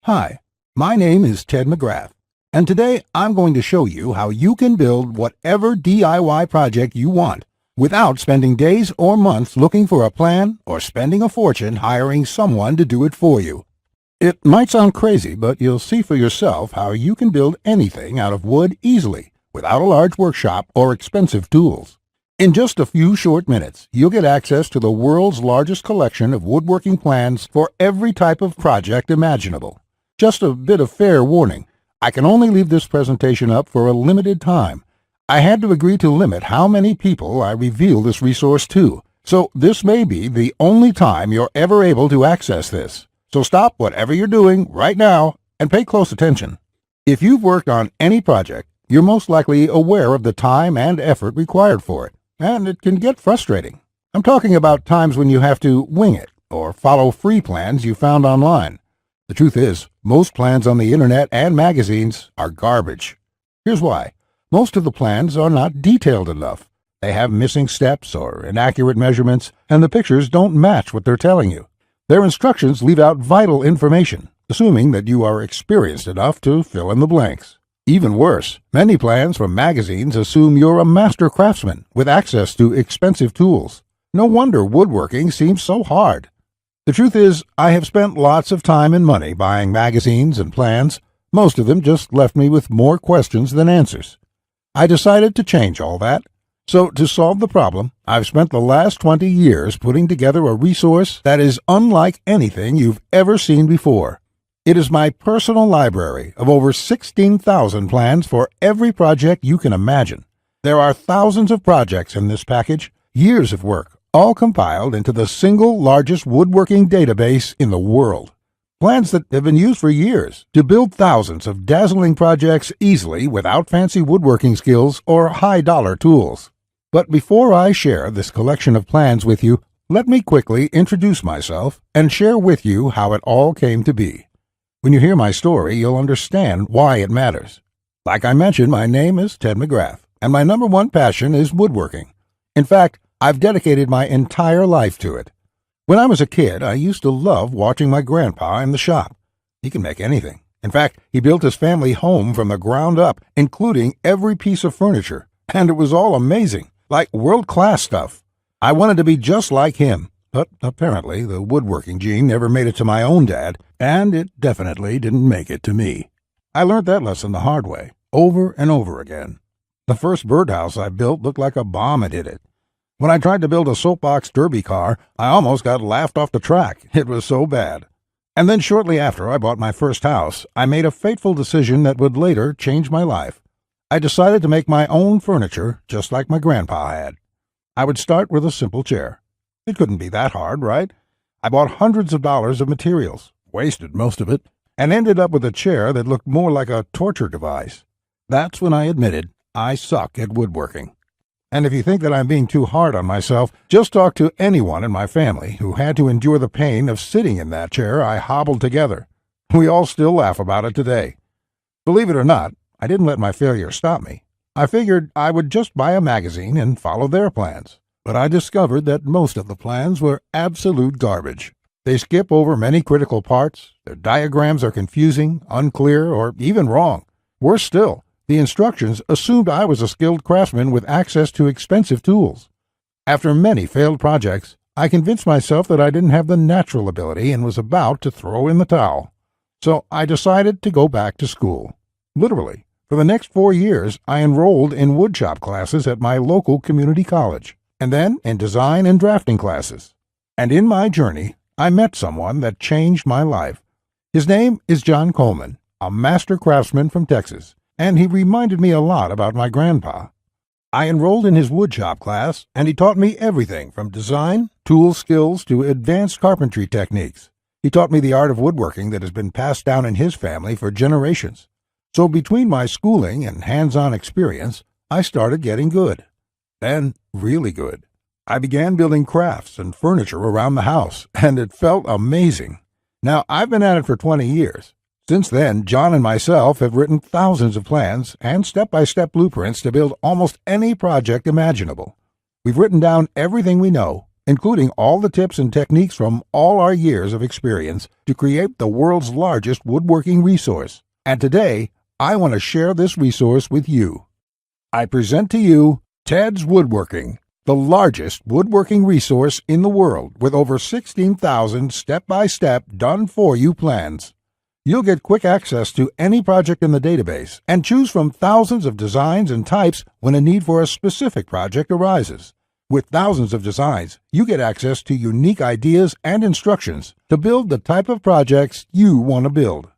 Hi, my name is Ted McGrath, and today I'm going to show you how you can build whatever DIY project you want without spending days or months looking for a plan or spending a fortune hiring someone to do it for you. It might sound crazy, but you'll see for yourself how you can build anything out of wood easily without a large workshop or expensive tools. In just a few short minutes, you'll get access to the world's largest collection of woodworking plans for every type of project imaginable. Just a bit of fair warning, I can only leave this presentation up for a limited time. I had to agree to limit how many people I reveal this resource to, so this may be the only time you're ever able to access this. So stop whatever you're doing right now and pay close attention. If you've worked on any project, you're most likely aware of the time and effort required for it, and it can get frustrating. I'm talking about times when you have to wing it or follow free plans you found online. The truth is, most plans on the internet and magazines are garbage. Here's why. Most of the plans are not detailed enough. They have missing steps or inaccurate measurements, and the pictures don't match what they're telling you. Their instructions leave out vital information, assuming that you are experienced enough to fill in the blanks. Even worse, many plans from magazines assume you're a master craftsman with access to expensive tools. No wonder woodworking seems so hard. The truth is, I have spent lots of time and money buying magazines and plans. Most of them just left me with more questions than answers. I decided to change all that. So to solve the problem, I've spent the last 20 years putting together a resource that is unlike anything you've ever seen before. It is my personal library of over 16,000 plans for every project you can imagine. There are thousands of projects in this package, years of work, all compiled into the single largest woodworking database in the world. Plans that have been used for years to build thousands of dazzling projects easily without fancy woodworking skills or high-dollar tools. But before I share this collection of plans with you, let me quickly introduce myself and share with you how it all came to be. When you hear my story, you'll understand why it matters. Like I mentioned, my name is Ted McGrath, and my number one passion is woodworking. In fact, I've dedicated my entire life to it. When I was a kid, I used to love watching my grandpa in the shop. He can make anything. In fact, he built his family home from the ground up, including every piece of furniture, and it was all amazing, like world-class stuff. I wanted to be just like him, but apparently the woodworking gene never made it to my own dad, and it definitely didn't make it to me. I learned that lesson the hard way, over and over again. The first birdhouse I built looked like a bomb had hit it. When I tried to build a soapbox derby car, I almost got laughed off the track. It was so bad. And then shortly after I bought my first house, I made a fateful decision that would later change my life. I decided to make my own furniture just like my grandpa had. I would start with a simple chair. It couldn't be that hard, right? I bought hundreds of dollars of materials, wasted most of it, and ended up with a chair that looked more like a torture device. That's when I admitted I suck at woodworking. And if you think that I'm being too hard on myself, just talk to anyone in my family who had to endure the pain of sitting in that chair I hobbled together. We all still laugh about it today. Believe it or not, I didn't let my failure stop me. I figured I would just buy a magazine and follow their plans. But I discovered that most of the plans were absolute garbage. They skip over many critical parts, their diagrams are confusing, unclear, or even wrong. Worse still, the instructions assumed I was a skilled craftsman with access to expensive tools. After many failed projects, I convinced myself that I didn't have the natural ability and was about to throw in the towel. So I decided to go back to school. Literally, for the next 4 years, I enrolled in woodshop classes at my local community college, and then in design and drafting classes. And in my journey, I met someone that changed my life. His name is John Coleman, a master craftsman from Texas, and he reminded me a lot about my grandpa. I enrolled in his woodshop class, and he taught me everything from design, tool skills, to advanced carpentry techniques. He taught me the art of woodworking that has been passed down in his family for generations. So between my schooling and hands-on experience, I started getting good. Then, really good. I began building crafts and furniture around the house, and it felt amazing. Now, I've been at it for 20 years. Since then, John and myself have written thousands of plans and step-by-step blueprints to build almost any project imaginable. We've written down everything we know, including all the tips and techniques from all our years of experience to create the world's largest woodworking resource. And today, I want to share this resource with you. I present to you Ted's Woodworking, the largest woodworking resource in the world with over 16,000 step-by-step done-for-you plans. You'll get quick access to any project in the database and choose from thousands of designs and types when a need for a specific project arises. With thousands of designs, you get access to unique ideas and instructions to build the type of projects you want to build.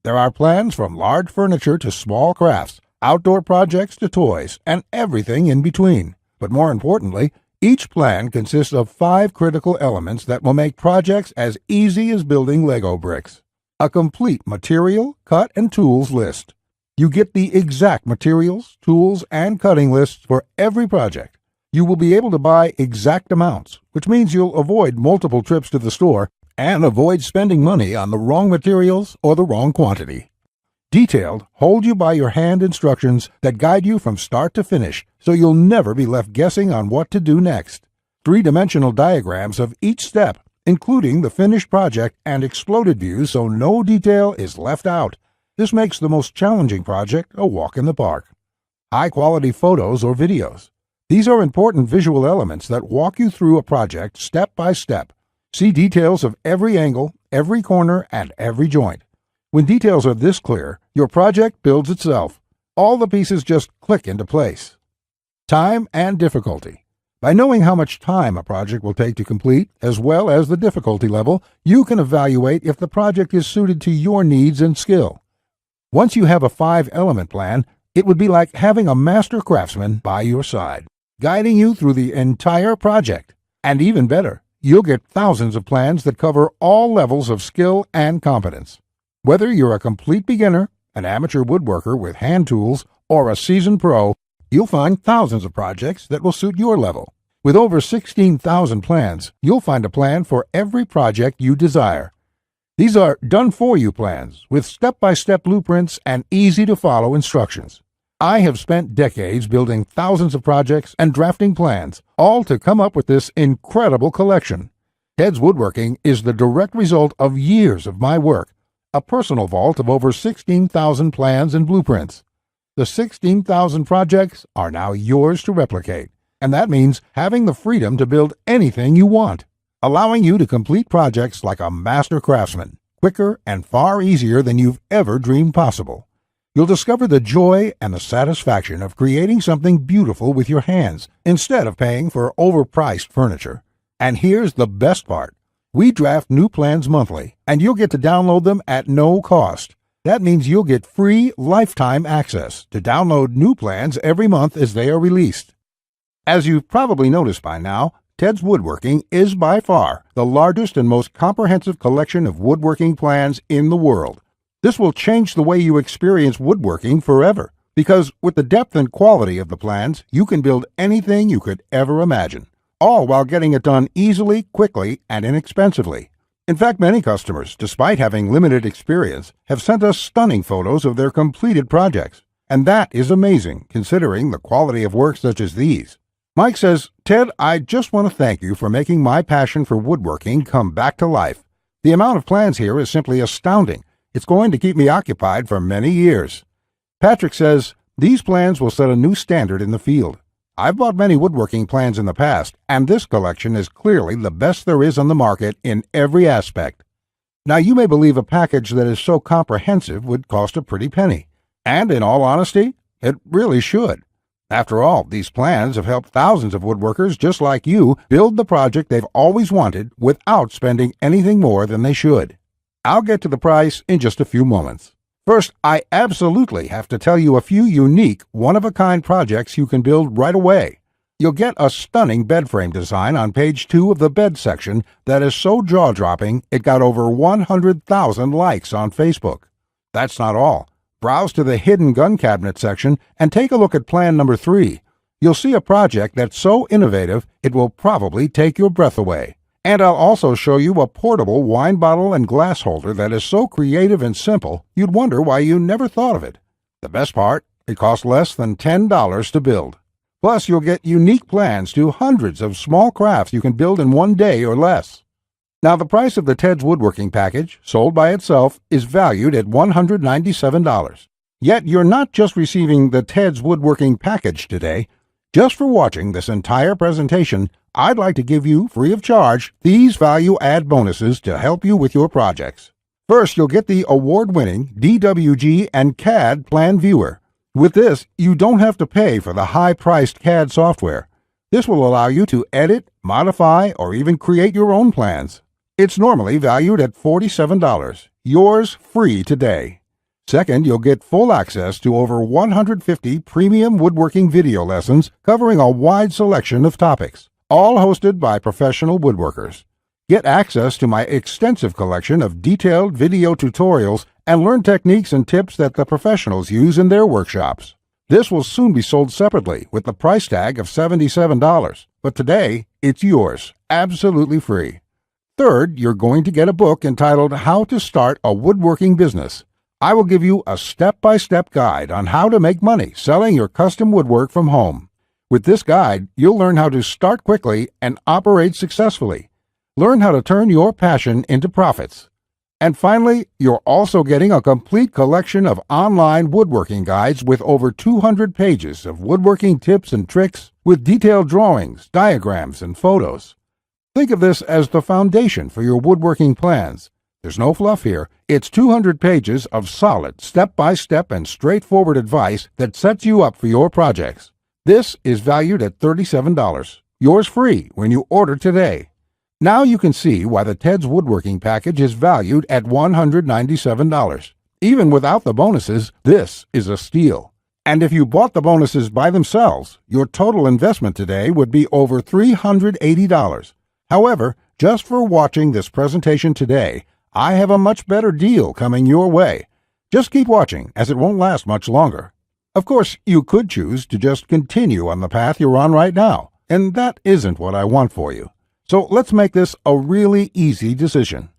There are plans from large furniture to small crafts, outdoor projects to toys, and everything in between. But more importantly, each plan consists of 5 critical elements that will make projects as easy as building Lego bricks. A complete material, cut, and tools list. You get the exact materials, tools, and cutting lists for every project. You will be able to buy exact amounts, which means you'll avoid multiple trips to the store and avoid spending money on the wrong materials or the wrong quantity. Detailed, hold-you-by-your-hand instructions that guide you from start to finish, so you'll never be left guessing on what to do next. 3-dimensional diagrams of each step, including the finished project and exploded views so no detail is left out. This makes the most challenging project a walk in the park. High-quality photos or videos. These are important visual elements that walk you through a project step by step. See details of every angle, every corner, and every joint. When details are this clear, your project builds itself. All the pieces just click into place. Time and difficulty. By knowing how much time a project will take to complete, as well as the difficulty level, you can evaluate if the project is suited to your needs and skill. Once you have a 5-element plan, it would be like having a master craftsman by your side, guiding you through the entire project. And even better, you'll get thousands of plans that cover all levels of skill and competence. Whether you're a complete beginner, an amateur woodworker with hand tools, or a seasoned pro, you'll find thousands of projects that will suit your level. With over 16,000 plans, you'll find a plan for every project you desire. These are done-for-you plans with step-by-step blueprints and easy-to-follow instructions. I have spent decades building thousands of projects and drafting plans, all to come up with this incredible collection. Ted's Woodworking is the direct result of years of my work, a personal vault of over 16,000 plans and blueprints. The 16,000 projects are now yours to replicate, and that means having the freedom to build anything you want, allowing you to complete projects like a master craftsman, quicker and far easier than you've ever dreamed possible. You'll discover the joy and the satisfaction of creating something beautiful with your hands instead of paying for overpriced furniture. And here's the best part. We draft new plans monthly, and you'll get to download them at no cost. That means you'll get free lifetime access to download new plans every month as they are released. As you've probably noticed by now, Ted's Woodworking is by far the largest and most comprehensive collection of woodworking plans in the world. This will change the way you experience woodworking forever, because with the depth and quality of the plans, you can build anything you could ever imagine, all while getting it done easily, quickly, and inexpensively. In fact, many customers, despite having limited experience, have sent us stunning photos of their completed projects. And that is amazing, considering the quality of work such as these. Mike says, "Ted, I just want to thank you for making my passion for woodworking come back to life. The amount of plans here is simply astounding. It's going to keep me occupied for many years." Patrick says, "These plans will set a new standard in the field. I've bought many woodworking plans in the past, and this collection is clearly the best there is on the market in every aspect." Now, you may believe a package that is so comprehensive would cost a pretty penny. And in all honesty, it really should. After all, these plans have helped thousands of woodworkers just like you build the project they've always wanted without spending anything more than they should. I'll get to the price in just a few moments. First, I absolutely have to tell you a few unique, one-of-a-kind projects you can build right away. You'll get a stunning bed frame design on page 2 of the bed section that is so jaw-dropping it got over 100,000 likes on Facebook. That's not all. Browse to the hidden gun cabinet section and take a look at plan number 3. You'll see a project that's so innovative it will probably take your breath away. And I'll also show you a portable wine bottle and glass holder that is so creative and simple, you'd wonder why you never thought of it. The best part, it costs less than $10 to build. Plus, you'll get unique plans to hundreds of small crafts you can build in one day or less. Now, the price of the Ted's Woodworking package, sold by itself, is valued at $197. Yet, you're not just receiving the Ted's Woodworking package today. Just for watching this entire presentation, I'd like to give you, free of charge, these value-add bonuses to help you with your projects. First, you'll get the award-winning DWG and CAD Plan Viewer. With this, you don't have to pay for the high-priced CAD software. This will allow you to edit, modify, or even create your own plans. It's normally valued at $47. Yours free today. Second, you'll get full access to over 150 premium woodworking video lessons covering a wide selection of topics, all hosted by professional woodworkers. Get access to my extensive collection of detailed video tutorials and learn techniques and tips that the professionals use in their workshops. This will soon be sold separately with the price tag of $77, but today it's yours, absolutely free. Third, you're going to get a book entitled How to Start a Woodworking Business. I will give you a step-by-step guide on how to make money selling your custom woodwork from home. With this guide, you'll learn how to start quickly and operate successfully. Learn how to turn your passion into profits. And finally, you're also getting a complete collection of online woodworking guides with over 200 pages of woodworking tips and tricks with detailed drawings, diagrams, and photos. Think of this as the foundation for your woodworking plans. There's no fluff here. It's 200 pages of solid, step-by-step and straightforward advice that sets you up for your projects. This is valued at $37. Yours free when you order today. Now you can see why the Ted's Woodworking package is valued at $197. Even without the bonuses, this is a steal. And if you bought the bonuses by themselves, your total investment today would be over $380. However, just for watching this presentation today, I have a much better deal coming your way. Just keep watching, as it won't last much longer. Of course, you could choose to just continue on the path you're on right now, and that isn't what I want for you. So let's make this a really easy decision.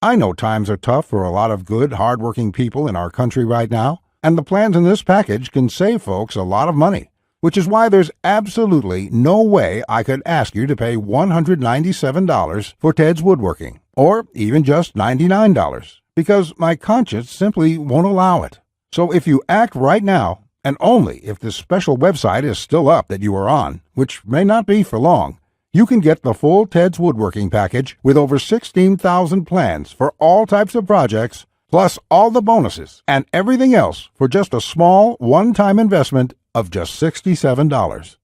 I know times are tough for a lot of good, hard-working people in our country right now, and the plans in this package can save folks a lot of money, which is why there's absolutely no way I could ask you to pay $197 for Ted's Woodworking, or even just $99, because my conscience simply won't allow it. So if you act right now, and only if this special website is still up that you are on, which may not be for long, you can get the full Ted's Woodworking package with over 16,000 plans for all types of projects, plus all the bonuses and everything else for just a small one-time investment of just $67.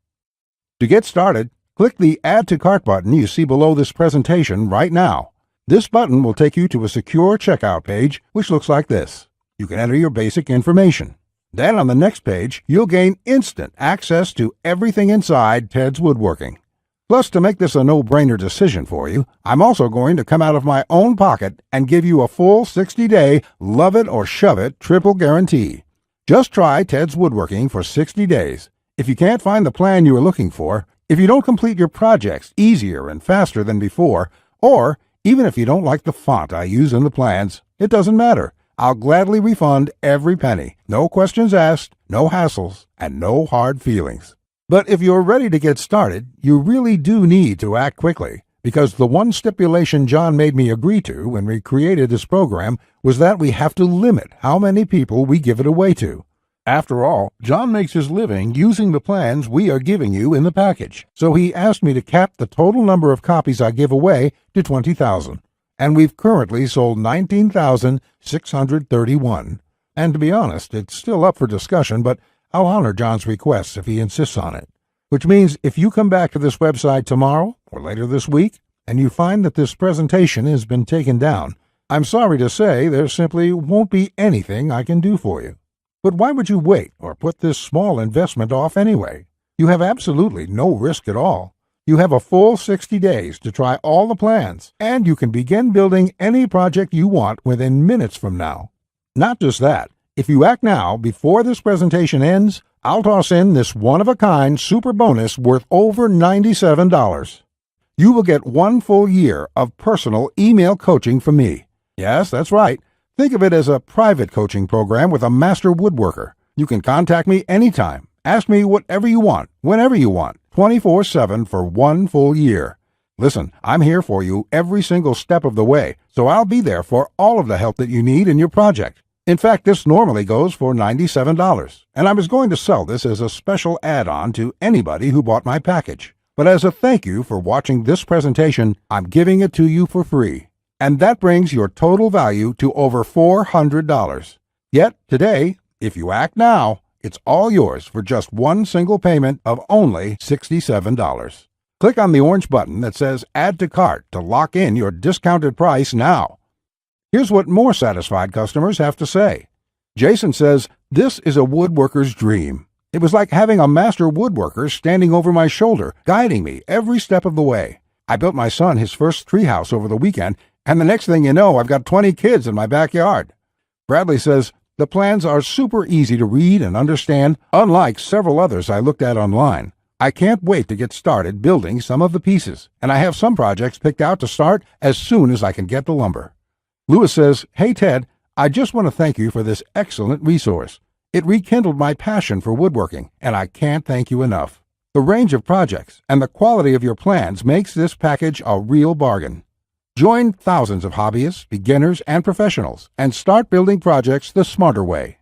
To get started, click the Add to Cart button you see below this presentation right now. This button will take you to a secure checkout page, which looks like this. You can enter your basic information. Then on the next page, you'll gain instant access to everything inside Ted's Woodworking. Plus, to make this a no-brainer decision for you, I'm also going to come out of my own pocket and give you a full 60-day love it or shove it triple guarantee. Just try Ted's Woodworking for 60 days. If you can't find the plan you are looking for, if you don't complete your projects easier and faster than before, or even if you don't like the font I use in the plans, it doesn't matter. I'll gladly refund every penny. No questions asked, no hassles, and no hard feelings. But if you're ready to get started, you really do need to act quickly, because the one stipulation John made me agree to when we created this program was that we have to limit how many people we give it away to. After all, John makes his living using the plans we are giving you in the package, so he asked me to cap the total number of copies I give away to 20,000. And we've currently sold 19,631. And to be honest, it's still up for discussion, but I'll honor John's requests if he insists on it. Which means if you come back to this website tomorrow or later this week and you find that this presentation has been taken down, I'm sorry to say there simply won't be anything I can do for you. But why would you wait or put this small investment off anyway? You have absolutely no risk at all. You have a full 60 days to try all the plans, and you can begin building any project you want within minutes from now. Not just that, if you act now before this presentation ends, I'll toss in this one-of-a-kind super bonus worth over $97. You will get 1 full year of personal email coaching from me. Yes, that's right. Think of it as a private coaching program with a master woodworker. You can contact me anytime, Ask me whatever you want, whenever you want, 24/7 for 1 full year. Listen, I'm here for you every single step of the way, so I'll be there for all of the help that you need in your project. In fact, this normally goes for $97, and I was going to sell this as a special add-on to anybody who bought my package. But as a thank you for watching this presentation, I'm giving it to you for free. And that brings your total value to over $400. Yet, today, if you act now, it's all yours for just one single payment of only $67. Click on the orange button that says Add to Cart to lock in your discounted price now. Here's what more satisfied customers have to say. Jason says, "This is a woodworker's dream. It was like having a master woodworker standing over my shoulder, guiding me every step of the way. I built my son his first treehouse over the weekend, and the next thing you know, I've got 20 kids in my backyard." Bradley says, "The plans are super easy to read and understand, unlike several others I looked at online. I can't wait to get started building some of the pieces, and I have some projects picked out to start as soon as I can get the lumber." Lewis says, "Hey Ted, I just want to thank you for this excellent resource. It rekindled my passion for woodworking, and I can't thank you enough. The range of projects and the quality of your plans makes this package a real bargain. Join thousands of hobbyists, beginners, and professionals, and start building projects the smarter way."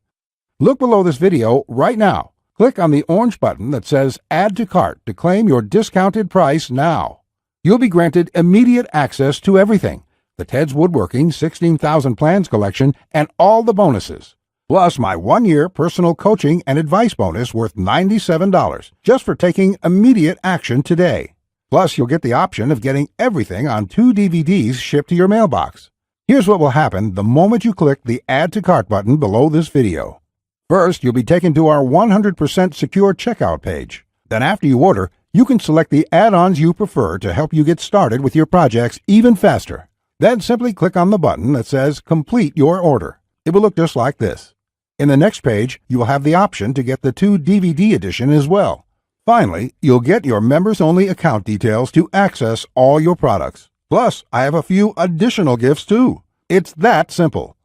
Look below this video right now. Click on the orange button that says Add to Cart to claim your discounted price now. You'll be granted immediate access to everything: the Ted's Woodworking 16,000 Plans collection and all the bonuses, plus my 1-year personal coaching and advice bonus worth $97 just for taking immediate action today. Plus, you'll get the option of getting everything on 2 DVDs shipped to your mailbox. Here's what will happen the moment you click the Add to Cart button below this video. First, you'll be taken to our 100% secure checkout page. Then after you order, you can select the add-ons you prefer to help you get started with your projects even faster. Then simply click on the button that says Complete Your Order. It will look just like this. In the next page, you will have the option to get the 2 DVD edition as well. Finally, you'll get your members-only account details to access all your products. Plus, I have a few additional gifts too. It's that simple.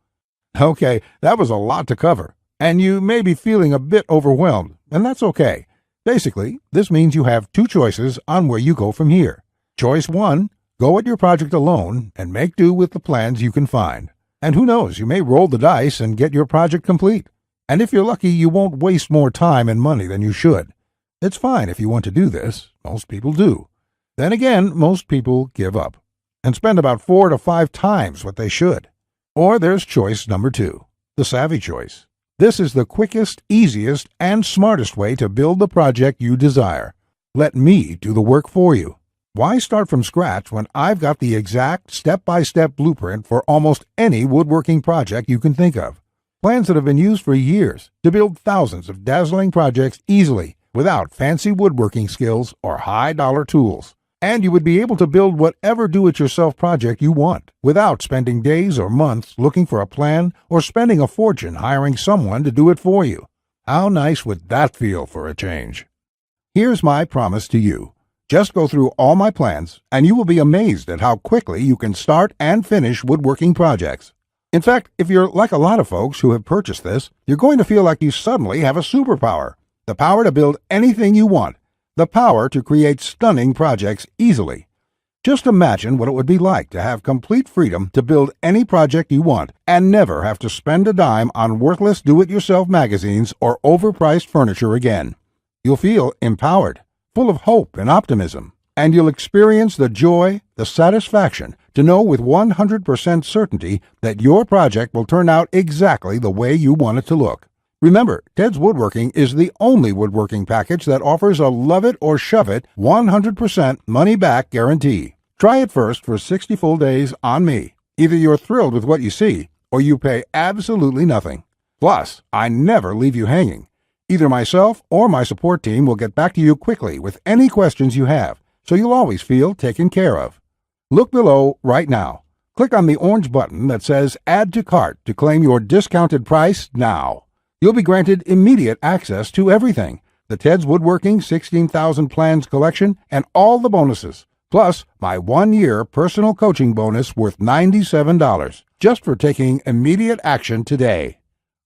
Okay, that was a lot to cover, and you may be feeling a bit overwhelmed, and that's okay. Basically, this means you have 2 choices on where you go from here. Choice 1, go at your project alone and make do with the plans you can find. And who knows, you may roll the dice and get your project complete. And if you're lucky, you won't waste more time and money than you should. It's fine if you want to do this. Most people do. Then again, most people give up and spend about 4 to 5 times what they should. Or there's choice number 2, the savvy choice. This is the quickest, easiest, and smartest way to build the project you desire. Let me do the work for you. Why start from scratch when I've got the exact step-by-step blueprint for almost any woodworking project you can think of? Plans that have been used for years to build thousands of dazzling projects easily without fancy woodworking skills or high-dollar tools. And you would be able to build whatever do-it-yourself project you want without spending days or months looking for a plan or spending a fortune hiring someone to do it for you. How nice would that feel for a change? Here's my promise to you. Just go through all my plans, and you will be amazed at how quickly you can start and finish woodworking projects. In fact, if you're like a lot of folks who have purchased this, you're going to feel like you suddenly have a superpower. The power to build anything you want. The power to create stunning projects easily. Just imagine what it would be like to have complete freedom to build any project you want and never have to spend a dime on worthless do-it-yourself magazines or overpriced furniture again. You'll feel empowered, full of hope and optimism, and you'll experience the joy, the satisfaction to know with 100% certainty that your project will turn out exactly the way you want it to look. Remember, Ted's Woodworking is the only woodworking package that offers a love-it-or-shove-it 100% money-back guarantee. Try it first for 60 full days on me. Either you're thrilled with what you see, or you pay absolutely nothing. Plus, I never leave you hanging. Either myself or my support team will get back to you quickly with any questions you have, so you'll always feel taken care of. Look below right now. Click on the orange button that says Add to Cart to claim your discounted price now. You'll be granted immediate access to everything: the Ted's Woodworking 16,000 Plans collection and all the bonuses, plus my 1-year personal coaching bonus worth $97 just for taking immediate action today.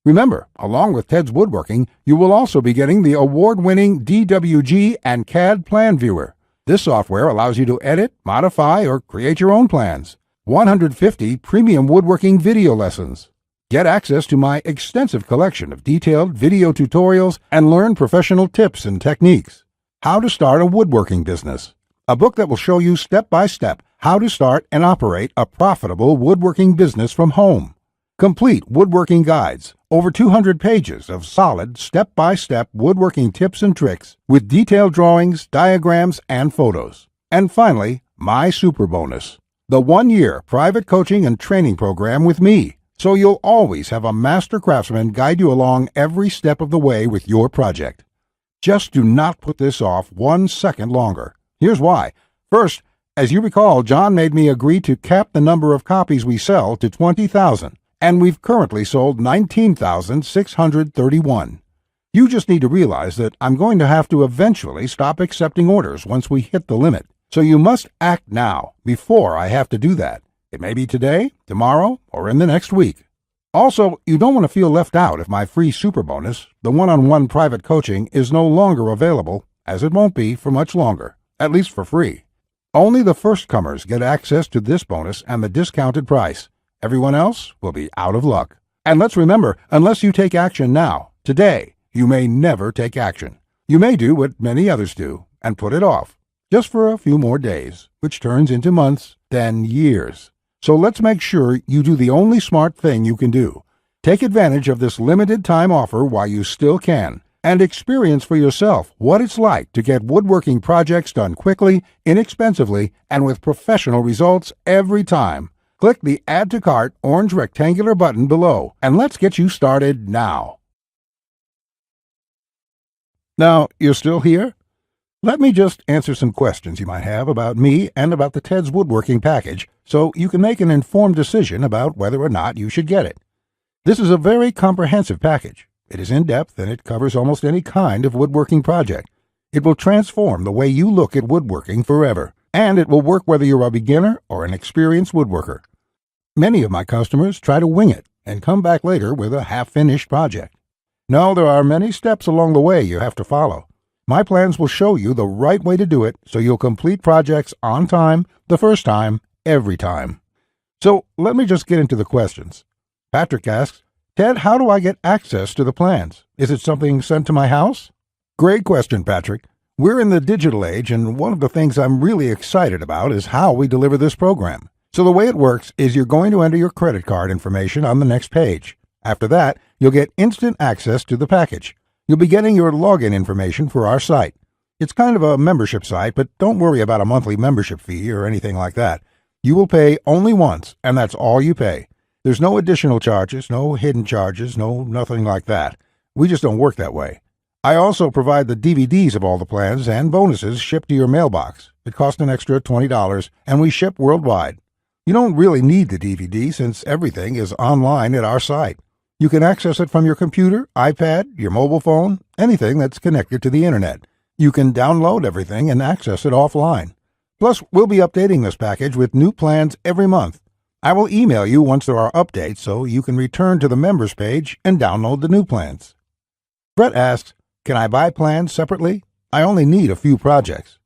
Remember, along with Ted's Woodworking, you will also be getting the award-winning DWG and CAD Plan Viewer. This software allows you to edit, modify, or create your own plans. 150 premium woodworking video lessons. Get access to my extensive collection of detailed video tutorials and learn professional tips and techniques. How to Start a Woodworking Business. A book that will show you step by step how to start and operate a profitable woodworking business from home. Complete woodworking guides, over 200 pages of solid step-by-step woodworking tips and tricks with detailed drawings, diagrams, and photos. And finally, my super bonus, the 1-year private coaching and training program with me, so you'll always have a master craftsman guide you along every step of the way with your project. Just do not put this off 1 second longer. Here's why. First, as you recall, John made me agree to cap the number of copies we sell to 20,000. And we've currently sold 19,631. You just need to realize that I'm going to have to eventually stop accepting orders once we hit the limit. So you must act now, before I have to do that. It may be today, tomorrow, or in the next week. Also, you don't want to feel left out if my free super bonus, the one-on-one private coaching, is no longer available, as it won't be for much longer, at least for free. Only the first comers get access to this bonus and the discounted price. Everyone else will be out of luck. And let's remember, unless you take action now, today, you may never take action. You may do what many others do and put it off, just for a few more days, which turns into months, then years. So let's make sure you do the only smart thing you can do. Take advantage of this limited time offer while you still can, and experience for yourself what it's like to get woodworking projects done quickly, inexpensively, and with professional results every time. Click the Add to Cart orange rectangular button below, and let's get you started now. Now, you're still here? Let me just answer some questions you might have about me and about the Ted's Woodworking package so you can make an informed decision about whether or not you should get it. This is a very comprehensive package. It is in-depth and it covers almost any kind of woodworking project. It will transform the way you look at woodworking forever, and it will work whether you're a beginner or an experienced woodworker. Many of my customers try to wing it and come back later with a half-finished project. No, there are many steps along the way you have to follow. My plans will show you the right way to do it so you'll complete projects on time, the first time, every time. So let me just get into the questions. Patrick asks, Ted, how do I get access to the plans? Is it something sent to my house? Great question, Patrick. We're in the digital age, and one of the things I'm really excited about is how we deliver this program. So the way it works is you're going to enter your credit card information on the next page. After that, you'll get instant access to the package. You'll be getting your login information for our site. It's kind of a membership site, but don't worry about a monthly membership fee or anything like that. You will pay only once, and that's all you pay. There's no additional charges, no hidden charges, nothing like that. We just don't work that way. I also provide the DVDs of all the plans and bonuses shipped to your mailbox. It costs an extra $20, and we ship worldwide. You don't really need the DVD since everything is online at our site. You can access it from your computer, iPad, your mobile phone, anything that's connected to the internet. You can download everything and access it offline. Plus, we'll be updating this package with new plans every month. I will email you once there are updates so you can return to the members page and download the new plans. Brett asks, can I buy plans separately? I only need a few projects.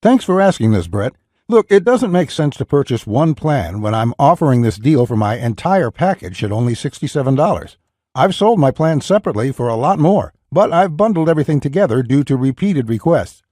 Thanks for asking this, Brett. Look, it doesn't make sense to purchase one plan when I'm offering this deal for my entire package at only $67. I've sold my plans separately for a lot more, but I've bundled everything together due to repeated requests.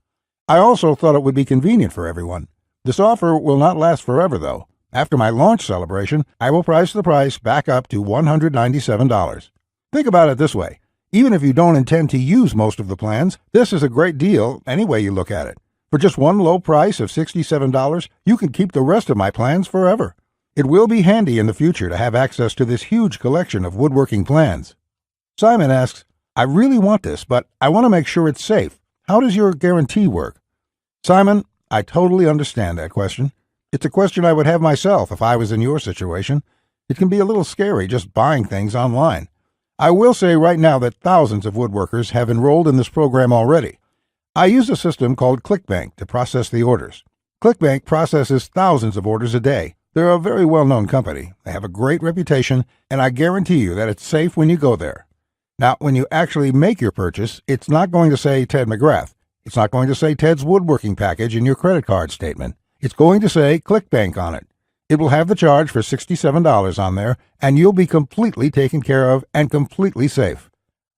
I also thought it would be convenient for everyone. This offer will not last forever, though. After my launch celebration, I will price the price back up to $197. Think about it this way. Even if you don't intend to use most of the plans, this is a great deal any way you look at it. For just one low price of $67, you can keep the rest of my plans forever. It will be handy in the future to have access to this huge collection of woodworking plans. Simon asks, I really want this, but I want to make sure it's safe. How does your guarantee work? Simon, I totally understand that question. It's a question I would have myself if I was in your situation. It can be a little scary just buying things online. I will say right now that thousands of woodworkers have enrolled in this program already. I use a system called ClickBank to process the orders. ClickBank processes thousands of orders a day. They're a very well-known company. They have a great reputation, and I guarantee you that it's safe when you go there. Now, when you actually make your purchase, it's not going to say Ted McGrath. It's not going to say Ted's Woodworking package in your credit card statement. It's going to say ClickBank on it. It will have the charge for $67 on there, and you'll be completely taken care of and completely safe.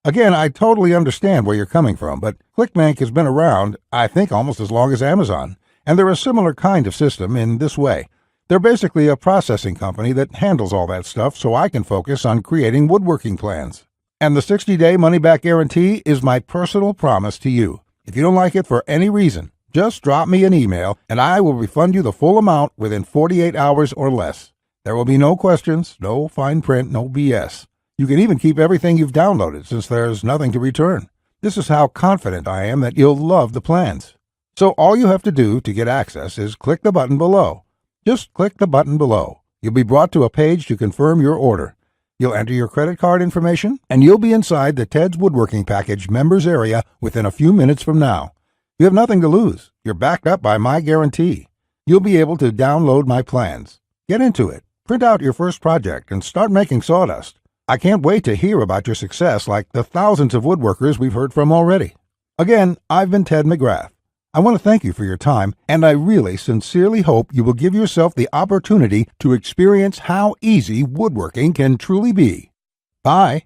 Again, I totally understand where you're coming from, but ClickBank has been around, I think, almost as long as Amazon, and they're a similar kind of system in this way. They're basically a processing company that handles all that stuff so I can focus on creating woodworking plans. And the 60-day money-back guarantee is my personal promise to you. If you don't like it for any reason, just drop me an email and I will refund you the full amount within 48 hours or less. There will be no questions, no fine print, no BS. You can even keep everything you've downloaded since there's nothing to return. This is how confident I am that you'll love the plans. So all you have to do to get access is click the button below. Just click the button below. You'll be brought to a page to confirm your order. You'll enter your credit card information, and you'll be inside the Ted's Woodworking Package members area within a few minutes from now. You have nothing to lose. You're backed up by my guarantee. You'll be able to download my plans. Get into it. Print out your first project and start making sawdust. I can't wait to hear about your success like the thousands of woodworkers we've heard from already. Again, I've been Ted McGrath. I want to thank you for your time, and I really sincerely hope you will give yourself the opportunity to experience how easy woodworking can truly be. Bye.